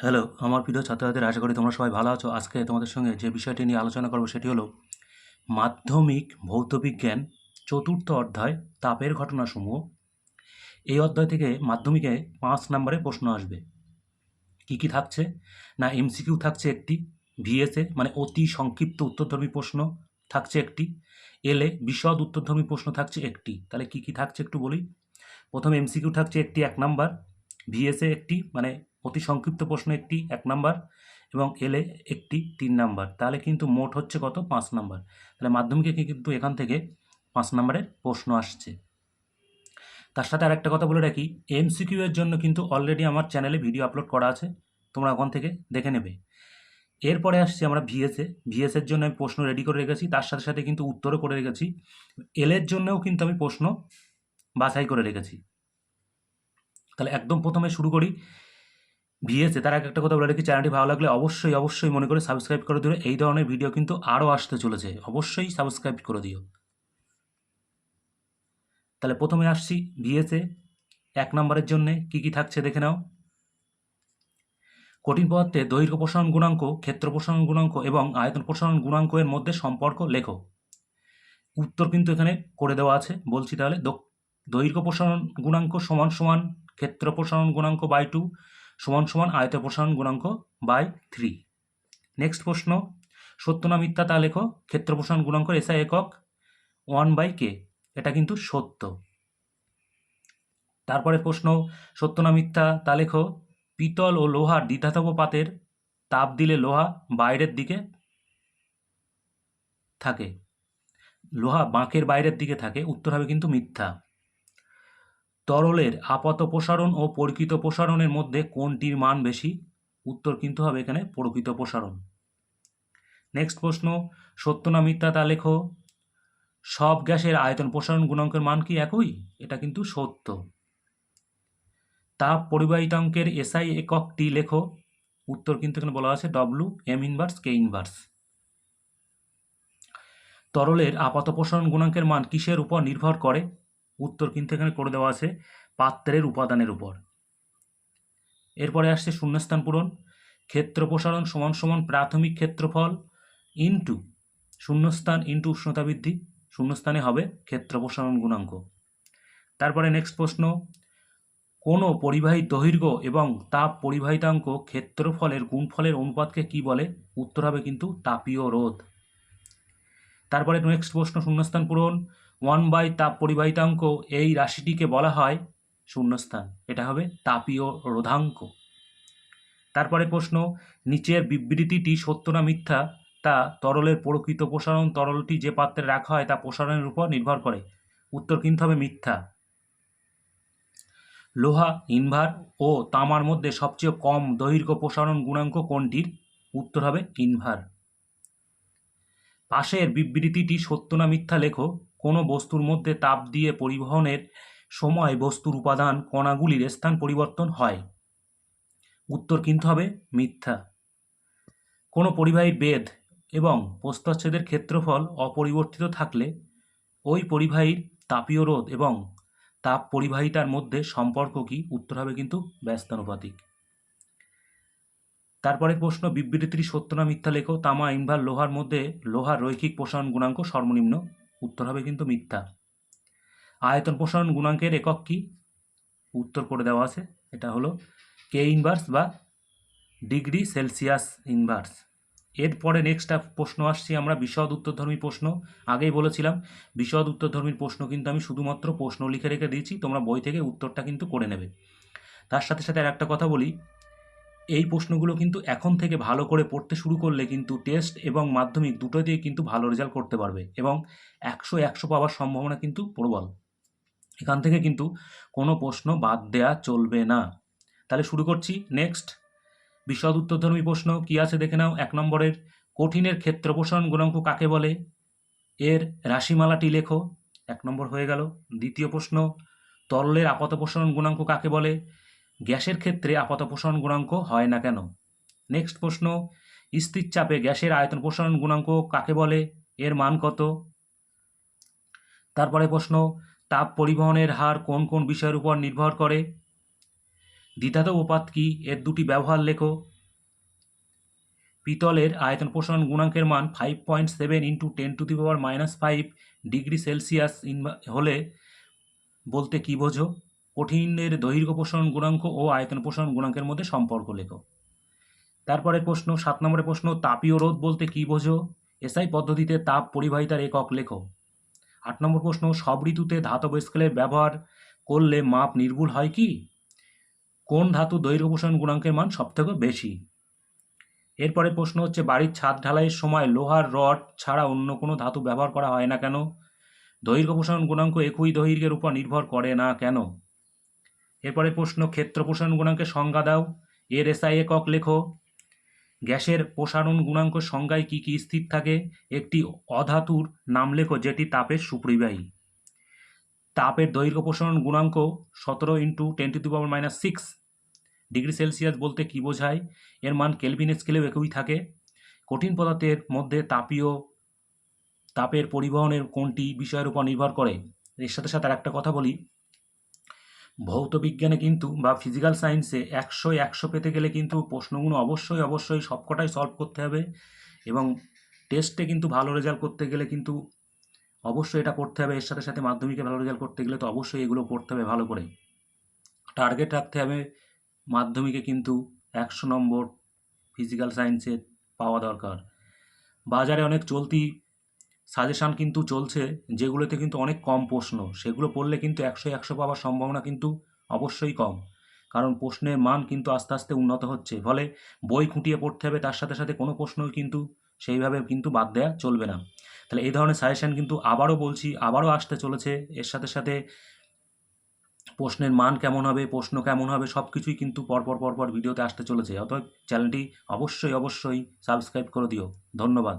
Hello, আমার প্রিয় ছাত্রছাত্রীরা, আশা করি তোমরা সবাই ভালো আছো। আজকে তোমাদের সঙ্গে যে বিষয়টি নিয়ে আলোচনা করব সেটি হলো মাধ্যমিক ভৌতবিজ্ঞান চতুর্থ অধ্যায় তাপের ঘটনাসমূহ। এই অধ্যায় থেকে মাধ্যমিকে 5 নম্বরে প্রশ্ন আসবে। কি কি থাকছে না, এমসিকিউ থাকছে একটি, ভিএসএ মানে অতি সংক্ষিপ্ত উত্তরধর্মী প্রশ্ন থাকছে একটি, এলএ বিশদ উত্তরধর্মী প্রশ্ন থাকছে একটি। তাহলে কি কি থাকছে একটু বলি। প্রথম এমসিকিউ থাকছে একটি 1 নাম্বার, ভিএসএ একটি মানে অতি সংক্ষিপ্ত প্রশ্ন একটি 1 নাম্বার, এবং এলএ একটি 3 নাম্বার। তাহলে কিন্তু মোট হচ্ছে কত, 5 নাম্বার। তাহলে মাধ্যমিকে কিন্তু এখান থেকে 5 নাম্বারের প্রশ্ন আসছে। তার সাথে আরেকটা কথা বলে রাখি, এমসিকিউ এর জন্য কিন্তু অলরেডি আমার চ্যানেলে ভিডিও আপলোড করা আছে, তোমরা ওখান থেকে দেখে নেবে। এরপরে আসছে আমরা ভিএসের জন্য আমি প্রশ্ন রেডি করে রেখেছি, তার সাথে সাথে কিন্তু উত্তরও করে রেখেছি। এলের জন্যও কিন্তু আমি প্রশ্ন বাছাই করে রেখেছি। তাহলে একদম প্রথমে শুরু করি ভিএসএ। তার আগে একটা কথা বলে রাখি, চ্যানেলটি ভালো লাগলে অবশ্যই অবশ্যই মনে করে সাবস্ক্রাইব করে দিও। এই ধরনের ভিডিও কিন্তু আরও আসতে চলেছে, অবশ্যই সাবস্ক্রাইব করে দিও। তাহলে প্রথমে আসছি ভিএসএ 1 নম্বরের জন্য কি কি থাকছে দেখে নাও। কঠিন পদার্থে দৈর্ঘ্য প্রসারণ গুণাঙ্ক, ক্ষেত্র প্রসারণ গুণাঙ্ক এবং আয়তন প্রসারণ গুণাঙ্কের মধ্যে সম্পর্ক লেখো। উত্তর কিন্তু এখানে করে দেওয়া আছে, বলছি তাহলে। দৈর্ঘ্য প্রসারণ গুণাঙ্ক সমান সমান ক্ষেত্র প্রসারণ গুণাঙ্ক বাই 2 সমান সমান আয়ত প্রসারণ গুণাঙ্ক বাই 3। নেক্সট প্রশ্ন, সত্য না মিথ্যা তা লেখো। ক্ষেত্র প্রসারণ গুণাঙ্ক এসআই একক 1/k, এটা কিন্তু সত্য। তারপরে প্রশ্ন, সত্য না মিথ্যা তা লেখো। পিতল ও লোহার দ্বিধাতব পাতের তাপ দিলে লোহা বাইরের দিকে থাকে, লোহা বাঁকের বাইরের দিকে থাকে, উত্তর হবে কিন্তু মিথ্যা। তরলের আপাত প্রসারণ ও প্রকৃত প্রসারণের মধ্যে কোনটির মান বেশি, উত্তর কিন্তু হবে এখানে প্রকৃত প্রসারণ। নেক্সট প্রশ্ন, সত্য না মিথ্যা তা লেখো। সব গ্যাসের আয়তন প্রসারণ গুণাঙ্কের মান কি একই, এটা কিন্তু সত্য। তাপ পরিবাহিতাঙ্কের এসআই এককটি লেখো, উত্তর কিন্তু এখানে বলা আছে ডব্লু এম ইনভার্স কে ইনভার্স। তরলের আপাত প্রসারণ গুণাঙ্কের মান কিসের উপর নির্ভর করে, উত্তর কিন্তু এখানে করে দেওয়া আছে পাত্রের উপাদানের উপর। এরপরে আসছে শূন্যস্থান পূরণ। ক্ষেত্র প্রসারণ সমান সমান প্রাথমিক ক্ষেত্রফল ইন্টু শূন্যস্থান ইন্টু উষ্ণতা বৃদ্ধি, শূন্যস্থানে হবে ক্ষেত্র প্রসারণ গুণাঙ্ক। তারপরে নেক্সট প্রশ্ন, কোনো পরিবাহী দৈর্ঘ্য এবং তাপ পরিবাহিতাঙ্ক ক্ষেত্রফলের গুণফলের অনুপাতকে কি বলে, উত্তর হবে কিন্তু তাপীয় রোধ। তারপরে নেক্সট প্রশ্ন শূন্যস্থান পূরণ। 1/, তাপ পরিবাহিতাঙ্ক এই রাশিটিকে বলা হয় শূন্যস্থান, এটা হবে তাপীয় রোধাঙ্ক। তারপরে প্রশ্ন, নিচের বিবৃতিটি সত্য না মিথ্যা তা তরলের প্রকৃত প্রসারণ তরলটি যে পাত্রে রাখা হয় তা প্রসারণের উপর নির্ভর করে, উত্তর কিন্তু হবে মিথ্যা। লোহা ইনভার ও তামার মধ্যে সবচেয়ে কম দৈর্ঘ্য প্রসারণ গুণাঙ্ক কোনটির, উত্তর হবে ইনভার। পাশের বিবৃতিটি সত্য না মিথ্যা লেখো। কোনো বস্তুর মধ্যে তাপ দিয়ে পরিবহনের সময় বস্তুর উপাদান কণাগুলির স্থান পরিবর্তন হয়, উত্তর কিন্তু হবে মিথ্যা। কোনো পরিবাহীর বেধ এবং প্রস্থচ্ছেদের ক্ষেত্রফল অপরিবর্তিত থাকলে ওই পরিবাহীর তাপীয় রোধ এবং তাপ পরিবাহিতার মধ্যে সম্পর্ক কি, উত্তর হবে কিন্তু ব্যস্তানুপাতিক। তারপরে প্রশ্ন, বিবৃতিটি সত্য না মিথ্যা লেখো। তামা ইনভার লোহার মধ্যে লোহার রৈখিক প্রসারণ গুণাঙ্ক সর্বনিম্ন, উত্তর হবে কিন্তু মিথ্যা। আয়তন প্রসারণ গুণাঙ্কের একক কি, উত্তর করে দেওয়া আছে, এটা হলো কে ইনভার্স বা ডিগ্রি সেলসিয়াস ইনভার্স। এরপরে নেক্সট প্রশ্ন আসছি আমরা বিশদ উত্তরধর্মী প্রশ্ন। আগেই বলেছিলাম বিশদ উত্তরধর্মীর প্রশ্ন কিন্তু আমি শুধুমাত্র প্রশ্ন লিখে রেখে দিয়েছি, তোমরা বই থেকে উত্তরটা কিন্তু করে নেবে। তার সাথে সাথে আর একটা কথা বলি, এই প্রশ্নগুলো কিন্তু এখন থেকে ভালো করে পড়তে শুরু করলে কিন্তু টেস্ট এবং মাধ্যমিক দুটোতেই কিন্তু ভালো রেজাল্ট করতে পারবে এবং 100 পাওয়ার সম্ভাবনা কিন্তু প্রবল। এখান থেকে কিন্তু কোনো প্রশ্ন বাদ দেয়া চলবে না। তাহলে শুরু করছি। নেক্সট বিশদ উত্তরধর্মী প্রশ্ন কি আছে দেখে নাও। 1 নম্বরের, কঠিনের ক্ষেত্র প্রসারণ গুণাঙ্ক কাকে বলে, এর রাশিমালাটি লেখো। 1 নম্বর হয়ে গেল। দ্বিতীয় প্রশ্ন, তরলের আপাত প্রসারণ গুণাঙ্ক কাকে বলে, গ্যাসের ক্ষেত্রে আপাত প্রসারণ গুণাঙ্ক হয় না কেন। নেক্সট প্রশ্ন, স্থির চাপে গ্যাসের আয়তন প্রসারণ গুণাঙ্ক কাকে বলে, এর মান কত। তারপরে প্রশ্ন, তাপ পরিবহনের হার কোন কোন বিষয়ের উপর নির্ভর করে। দ্বিধাতব উপাত কি, এর দুটি ব্যবহার লেখো। পিতলের আয়তন প্রসারণ গুণাঙ্কের মান 5.7 ইন্টু 10⁻⁻5 ডিগ্রি সেলসিয়াস হলে বলতে কী বোঝো? কঠিনের দৈর্ঘ্য প্রসারণ গুণাঙ্ক ও আয়তন প্রসারণ গুণাঙ্কের মধ্যে সম্পর্ক লেখো। তারপরে প্রশ্ন 7 নম্বরের প্রশ্ন, তাপীয় রোধ বলতে কী বোঝো? এসআই পদ্ধতিতে তাপ পরিবাহিতার একক লেখো। 8 নম্বর প্রশ্ন, সব ঋতুতে ধাতব স্কেলের ব্যবহার করলে মাপ নির্ভুল হয় কি? কোন ধাতু দৈর্ঘ্য প্রসারণ গুণাঙ্কের মান সবথেকে বেশি? এরপরে প্রশ্ন হচ্ছে, বাড়ির ছাদ ঢালাইয়ের সময় লোহার রড ছাড়া অন্য কোনো ধাতু ব্যবহার করা হয় না কেন? দৈর্ঘ্য প্রসারণ গুণাঙ্ক একই দৈর্ঘ্যের উপর নির্ভর করে না কেন? এরপরে প্রশ্ন, ক্ষেত্র প্রসারণ গুণাঙ্কের সংজ্ঞা দাও, এর এসআই একক লেখো। গ্যাসের প্রসারণ গুণাঙ্ক সংজ্ঞায় কী কী স্থির থাকে? একটি অধাতুর নাম লেখো যেটি তাপের সুপরিবাহী। তাপের দৈর্ঘ্য প্রসারণ গুণাঙ্ক 17 ইন্টু 10⁻⁻6 ডিগ্রি সেলসিয়াস বলতে কী বোঝায়? এর মান কেলভিন স্কেলেও একই থাকে। কঠিন পদার্থের মধ্যে তাপের পরিবহনের কোনটি বিষয়ের উপর নির্ভর করে? এর সাথে সাথে আর একটা কথা বলি, ভৌত বিজ্ঞানে কিন্তু বা ফিজিক্যাল সায়েন্সে 100 পেতে গেলে কিন্তু প্রশ্নগুলো অবশ্যই সবকটাই সলভ করতে হবে, এবং টেস্টে কিন্তু ভালো রেজাল্ট করতে গেলে কিন্তু অবশ্যই এটা পড়তে হবে। এর সাথে সাথে মাধ্যমিকে ভালো রেজাল্ট করতে গেলে তো অবশ্যই এগুলো পড়তে হবে ভালো করে। টার্গেট রাখতে হবে মাধ্যমিকে কিন্তু 100 নম্বর ফিজিক্যাল সায়েন্সে পাওয়া দরকার। বাজারে অনেক চলতি সাজেশান কিন্তু চলছে, যেগুলোতে কিন্তু অনেক কম প্রশ্ন, সেগুলো পড়লে কিন্তু 100 পাওয়ার সম্ভাবনা কিন্তু অবশ্যই কম, কারণ প্রশ্নের মান কিন্তু আস্তে আস্তে উন্নত হচ্ছে। ফলে বই খুঁটিয়ে পড়তে হবে, তার সাথে সাথে কোনো প্রশ্নই কিন্তু সেইভাবে কিন্তু বাদ দেওয়া চলবে না। তাহলে এই ধরনের সাজেশান কিন্তু আবারও বলছি, আবারও আসতে চলেছে। এর সাথে সাথে প্রশ্নের মান কেমন হবে, প্রশ্ন কেমন হবে, সব কিছুই কিন্তু পরপর ভিডিওতে আসতে চলেছে। অতএব চ্যানেলটি অবশ্যই সাবস্ক্রাইব করে দিও। ধন্যবাদ।